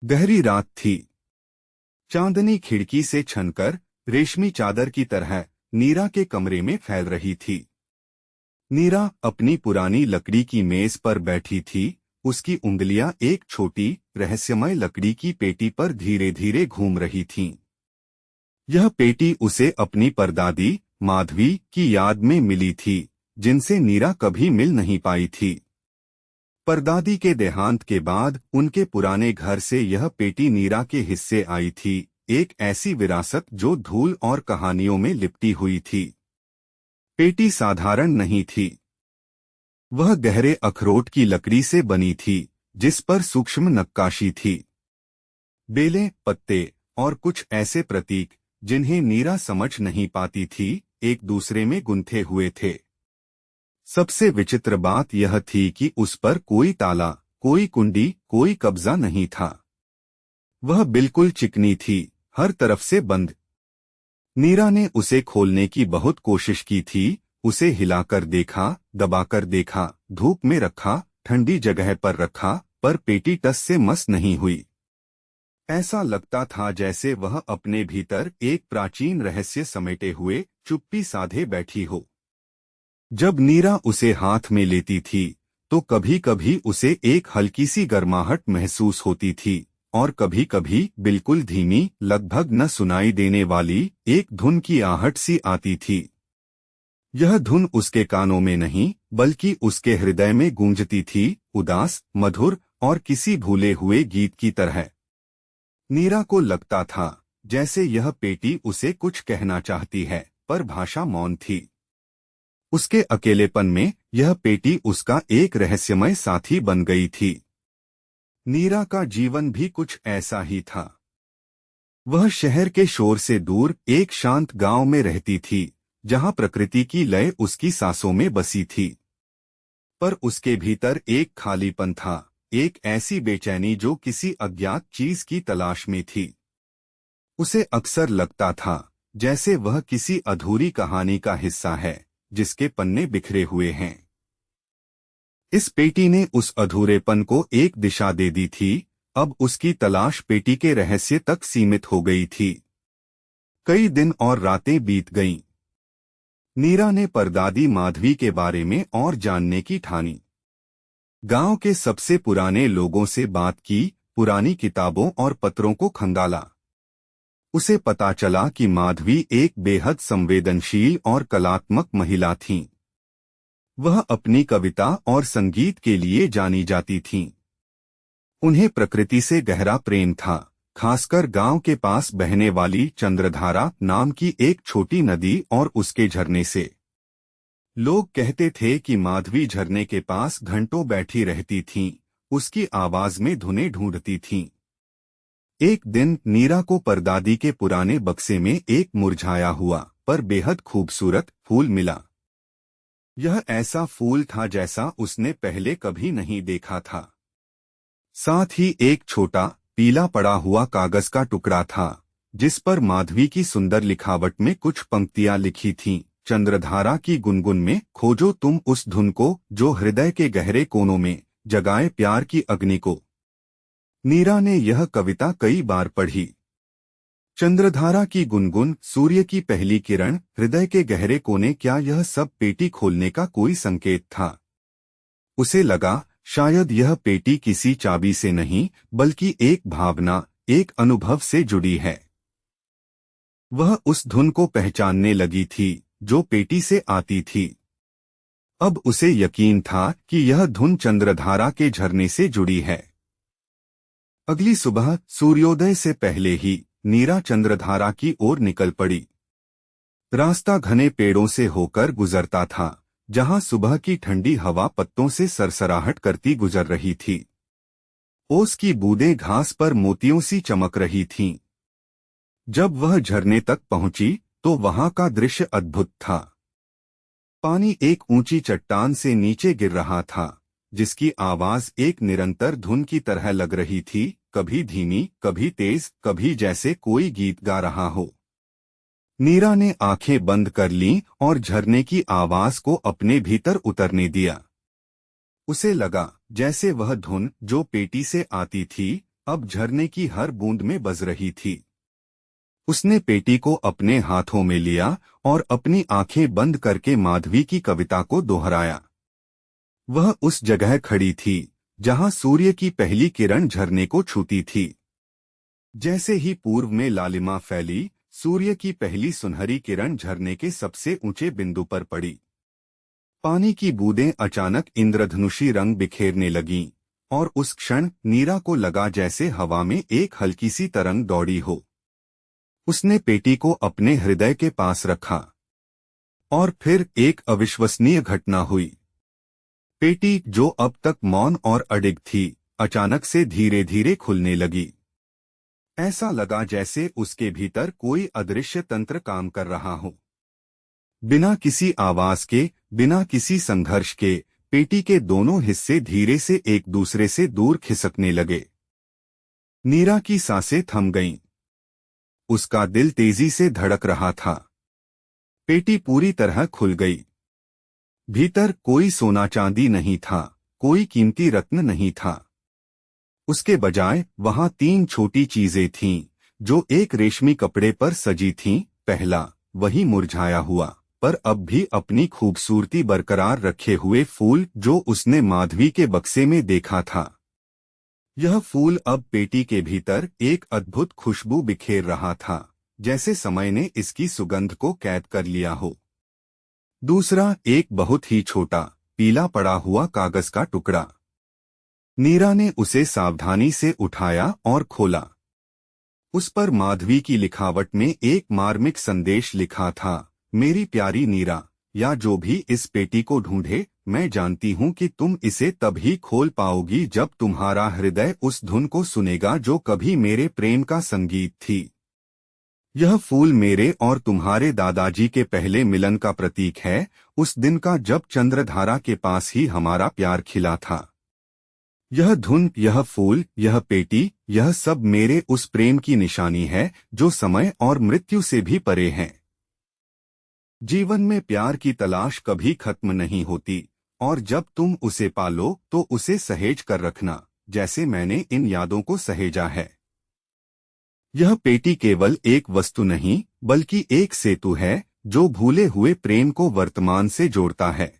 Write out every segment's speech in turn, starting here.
गहरी रात थी। चांदनी खिड़की से छनकर रेशमी चादर की तरह नीरा के कमरे में फैल रही थी। नीरा अपनी पुरानी लकड़ी की मेज पर बैठी थी। उसकी उंगलियां एक छोटी रहस्यमय लकड़ी की पेटी पर धीरे धीरे घूम रही थीं। यह पेटी उसे अपनी परदादी माधवी की याद में मिली थी, जिनसे नीरा कभी मिल नहीं पाई थी। परदादी के देहांत के बाद उनके पुराने घर से यह पेटी नीरा के हिस्से आई थी, एक ऐसी विरासत जो धूल और कहानियों में लिपटी हुई थी। पेटी साधारण नहीं थी। वह गहरे अखरोट की लकड़ी से बनी थी, जिस पर सूक्ष्म नक्काशी थी। बेलें, पत्ते और कुछ ऐसे प्रतीक जिन्हें नीरा समझ नहीं पाती थी, एक दूसरे में गुंथे हुए थे। सबसे विचित्र बात यह थी कि उस पर कोई ताला, कोई कुंडी, कोई कब्जा नहीं था। वह बिल्कुल चिकनी थी, हर तरफ से बंद। नीरा ने उसे खोलने की बहुत कोशिश की थी। उसे हिलाकर देखा, दबाकर देखा, धूप में रखा, ठंडी जगह पर रखा, पर पेटी टस से मस नहीं हुई। ऐसा लगता था जैसे वह अपने भीतर एक प्राचीन रहस्य समेटे हुए चुप्पी साधे बैठी हो। जब नीरा उसे हाथ में लेती थी, तो कभी कभी उसे एक हल्की सी गर्माहट महसूस होती थी, और कभी कभी बिल्कुल धीमी, लगभग न सुनाई देने वाली एक धुन की आहट सी आती थी। यह धुन उसके कानों में नहीं, बल्कि उसके हृदय में गूंजती थी, उदास, मधुर और किसी भूले हुए गीत की तरह। नीरा को लगता था जैसे यह पेटी उसे कुछ कहना चाहती है, पर भाषा मौन थी। उसके अकेलेपन में यह पेटी उसका एक रहस्यमय साथी बन गई थी। नीरा का जीवन भी कुछ ऐसा ही था। वह शहर के शोर से दूर एक शांत गांव में रहती थी, जहां प्रकृति की लय उसकी सांसों में बसी थी। पर उसके भीतर एक खालीपन था, एक ऐसी बेचैनी जो किसी अज्ञात चीज की तलाश में थी। उसे अक्सर लगता था जैसे वह किसी अधूरी कहानी का हिस्सा है, जिसके पन्ने बिखरे हुए हैं। इस पेटी ने उस अधूरेपन को एक दिशा दे दी थी। अब उसकी तलाश पेटी के रहस्य तक सीमित हो गई थी। कई दिन और रातें बीत गईं। नीरा ने परदादी माधवी के बारे में और जानने की ठानी। गांव के सबसे पुराने लोगों से बात की, पुरानी किताबों और पत्रों को खंगाला। उसे पता चला कि माधवी एक बेहद संवेदनशील और कलात्मक महिला थीं। वह अपनी कविता और संगीत के लिए जानी जाती थीं। उन्हें प्रकृति से गहरा प्रेम था, खासकर गांव के पास बहने वाली चंद्रधारा नाम की एक छोटी नदी और उसके झरने से। लोग कहते थे कि माधवी झरने के पास घंटों बैठी रहती थीं, उसकी आवाज में धुनें ढूंढती थीं। एक दिन नीरा को परदादी के पुराने बक्से में एक मुरझाया हुआ पर बेहद खूबसूरत फूल मिला। यह ऐसा फूल था जैसा उसने पहले कभी नहीं देखा था। साथ ही एक छोटा पीला पड़ा हुआ कागज का टुकड़ा था, जिस पर माधवी की सुंदर लिखावट में कुछ पंक्तियां लिखी थीं। चंद्रधारा की गुनगुन में खोजो तुम उस धुन को जो हृदय के गहरे कोनों में जगाए प्यार की अग्नि को। नीरा ने यह कविता कई बार पढ़ी। चंद्रधारा की गुनगुन, सूर्य की पहली किरण, हृदय के गहरे कोने, क्या यह सब पेटी खोलने का कोई संकेत था? उसे लगा शायद यह पेटी किसी चाबी से नहीं, बल्कि एक भावना, एक अनुभव से जुड़ी है। वह उस धुन को पहचानने लगी थी जो पेटी से आती थी। अब उसे यकीन था कि यह धुन चंद्रधारा के झरने से जुड़ी है। अगली सुबह सूर्योदय से पहले ही नीरा चंद्रधारा की ओर निकल पड़ी। रास्ता घने पेड़ों से होकर गुजरता था, जहां सुबह की ठंडी हवा पत्तों से सरसराहट करती गुजर रही थी। ओस की बूंदें घास पर मोतियों सी चमक रही थीं। जब वह झरने तक पहुंची तो वहां का दृश्य अद्भुत था। पानी एक ऊंची चट्टान से नीचे गिर रहा था, जिसकी आवाज एक निरंतर धुन की तरह लग रही थी, कभी धीमी, कभी तेज, कभी जैसे कोई गीत गा रहा हो। नीरा ने आंखें बंद कर लीं और झरने की आवाज को अपने भीतर उतरने दिया। उसे लगा जैसे वह धुन जो पेटी से आती थी, अब झरने की हर बूंद में बज रही थी। उसने पेटी को अपने हाथों में लिया और अपनी आंखें बंद करके माधवी की कविता को दोहराया। वह उस जगह खड़ी थी जहां सूर्य की पहली किरण झरने को छूती थी। जैसे ही पूर्व में लालिमा फैली, सूर्य की पहली सुनहरी किरण झरने के सबसे ऊंचे बिंदु पर पड़ी। पानी की बूंदें अचानक इंद्रधनुषी रंग बिखेरने लगीं, और उस क्षण नीरा को लगा जैसे हवा में एक हल्की सी तरंग दौड़ी हो। उसने पेटी को अपने हृदय के पास रखा। और फिर एक अविश्वसनीय घटना हुई। पेटी, जो अब तक मौन और अडिग थी, अचानक से धीरे धीरे खुलने लगी। ऐसा लगा जैसे उसके भीतर कोई अदृश्य तंत्र काम कर रहा हो। बिना किसी आवाज के, बिना किसी संघर्ष के, पेटी के दोनों हिस्से धीरे से एक दूसरे से दूर खिसकने लगे। नीरा की सांसें थम गईं। उसका दिल तेजी से धड़क रहा था। पेटी पूरी तरह खुल गई। भीतर कोई सोना चांदी नहीं था, कोई कीमती रत्न नहीं था। उसके बजाय वहां 3 छोटी चीजें थीं, जो एक रेशमी कपड़े पर सजी थीं। पहला, वही मुरझाया हुआ, पर अब भी अपनी खूबसूरती बरकरार रखे हुए फूल जो उसने माधवी के बक्से में देखा था। यह फूल अब पेटी के भीतर एक अद्भुत खुशबू बिखेर रहा था, जैसे समय ने इसकी सुगंध को कैद कर लिया हो। दूसरा, एक बहुत ही छोटा, पीला पड़ा हुआ कागज का टुकड़ा। नीरा ने उसे सावधानी से उठाया और खोला। उस पर माधवी की लिखावट में एक मार्मिक संदेश लिखा था। मेरी प्यारी नीरा, या जो भी इस पेटी को ढूंढे, मैं जानती हूं कि तुम इसे तभी खोल पाओगी जब तुम्हारा हृदय उस धुन को सुनेगा जो कभी मेरे प्रेम का संगीत थी। यह फूल मेरे और तुम्हारे दादाजी के पहले मिलन का प्रतीक है, उस दिन का जब चंद्रधारा के पास ही हमारा प्यार खिला था। यह धुन, यह फूल, यह पेटी, यह सब मेरे उस प्रेम की निशानी है जो समय और मृत्यु से भी परे है। जीवन में प्यार की तलाश कभी खत्म नहीं होती, और जब तुम उसे पालो तो उसे सहेज कर रखना, जैसे मैंने इन यादों को सहेजा है। यह पेटी केवल एक वस्तु नहीं, बल्कि एक सेतु है जो भूले हुए प्रेम को वर्तमान से जोड़ता है।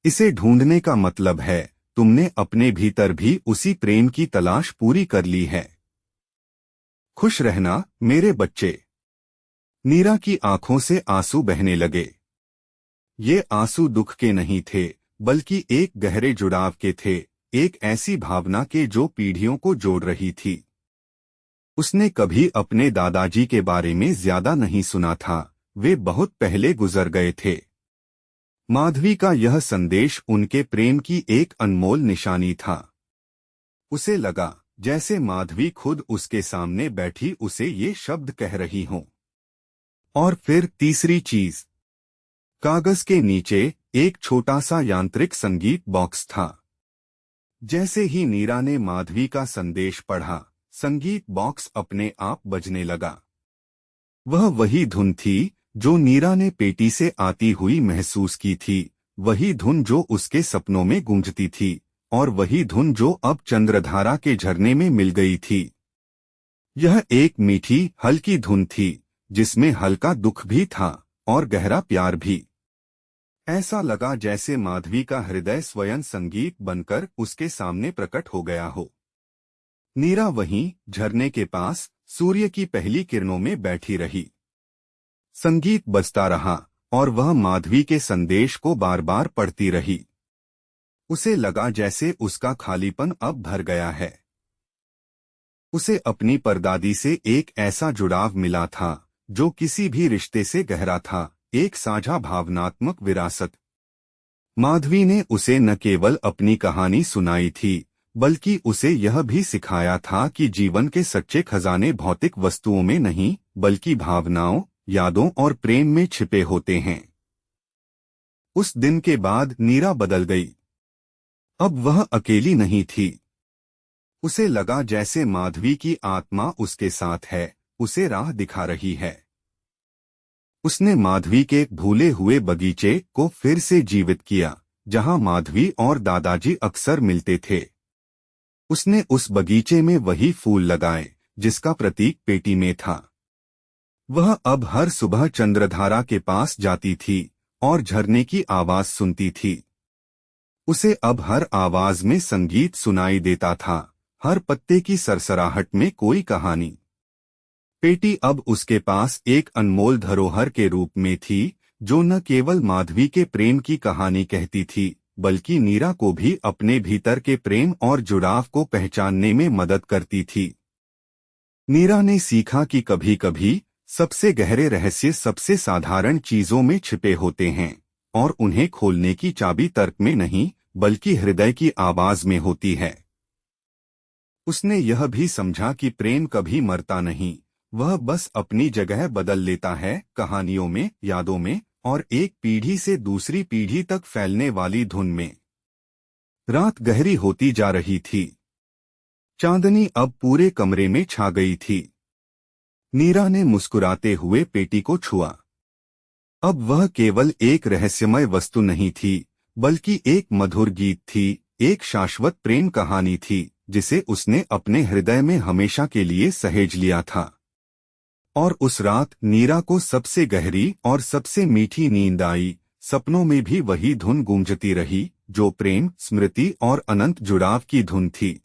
इसे ढूंढने का मतलब है तुमने अपने भीतर भी उसी प्रेम की तलाश पूरी कर ली है। खुश रहना मेरे बच्चे। नीरा की आंखों से आंसू बहने लगे। ये आंसू दुख के नहीं थे, बल्कि एक गहरे जुड़ाव के थे, एक ऐसी भावना के जो पीढ़ियों को जोड़ रही थी। उसने कभी अपने दादाजी के बारे में ज्यादा नहीं सुना था, वे बहुत पहले गुजर गए थे। माधवी का यह संदेश उनके प्रेम की एक अनमोल निशानी था। उसे लगा जैसे माधवी खुद उसके सामने बैठी उसे ये शब्द कह रही हों। और फिर तीसरी चीज, कागज के नीचे एक छोटा सा यांत्रिक संगीत बॉक्स था। जैसे ही नीरा ने माधवी का संदेश पढ़ा, संगीत बॉक्स अपने आप बजने लगा। वह वही धुन थी जो नीरा ने पेटी से आती हुई महसूस की थी, वही धुन जो उसके सपनों में गूंजती थी, और वही धुन जो अब चंद्रधारा के झरने में मिल गई थी। यह एक मीठी, हल्की धुन थी, जिसमें हल्का दुख भी था और गहरा प्यार भी। ऐसा लगा जैसे माधवी का हृदय स्वयं संगीत बनकर उसके सामने प्रकट हो गया हो। नीरा वहीं झरने के पास सूर्य की पहली किरणों में बैठी रही। संगीत बजता रहा और वह माधवी के संदेश को बार बार पढ़ती रही। उसे लगा जैसे उसका खालीपन अब भर गया है। उसे अपनी परदादी से एक ऐसा जुड़ाव मिला था जो किसी भी रिश्ते से गहरा था, एक साझा भावनात्मक विरासत। माधवी ने उसे न केवल अपनी कहानी सुनाई थी, बल्कि उसे यह भी सिखाया था कि जीवन के सच्चे खजाने भौतिक वस्तुओं में नहीं, बल्कि भावनाओं, यादों और प्रेम में छिपे होते हैं। उस दिन के बाद नीरा बदल गई। अब वह अकेली नहीं थी। उसे लगा जैसे माधवी की आत्मा उसके साथ है, उसे राह दिखा रही है। उसने माधवी के भूले हुए बगीचे को फिर से जीवित किया, जहां माधवी और दादाजी अक्सर मिलते थे। उसने उस बगीचे में वही फूल लगाए जिसका प्रतीक पेटी में था। वह अब हर सुबह चंद्रधारा के पास जाती थी और झरने की आवाज सुनती थी। उसे अब हर आवाज में संगीत सुनाई देता था, हर पत्ते की सरसराहट में कोई कहानी। पेटी अब उसके पास एक अनमोल धरोहर के रूप में थी, जो न केवल माधवी के प्रेम की कहानी कहती थी, बल्कि नीरा को भी अपने भीतर के प्रेम और जुड़ाव को पहचानने में मदद करती थी। नीरा ने सीखा कि कभी-कभी सबसे गहरे रहस्य सबसे साधारण चीजों में छिपे होते हैं और उन्हें खोलने की चाबी तर्क में नहीं, बल्कि हृदय की आवाज में होती है। उसने यह भी समझा कि प्रेम कभी मरता नहीं, वह बस अपनी जगह बदल लेता है, कहानियों में, यादों में और एक पीढ़ी से दूसरी पीढ़ी तक फैलने वाली धुन में। रात गहरी होती जा रही थी। चांदनी अब पूरे कमरे में छा गई थी। नीरा ने मुस्कुराते हुए पेटी को छुआ। अब वह केवल एक रहस्यमय वस्तु नहीं थी, बल्कि एक मधुर गीत थी, एक शाश्वत प्रेम कहानी थी, जिसे उसने अपने हृदय में हमेशा के लिए सहेज लिया था। और उस रात नीरा को सबसे गहरी और सबसे मीठी नींद आई। सपनों में भी वही धुन गूंजती रही, जो प्रेम, स्मृति और अनंत जुड़ाव की धुन थी।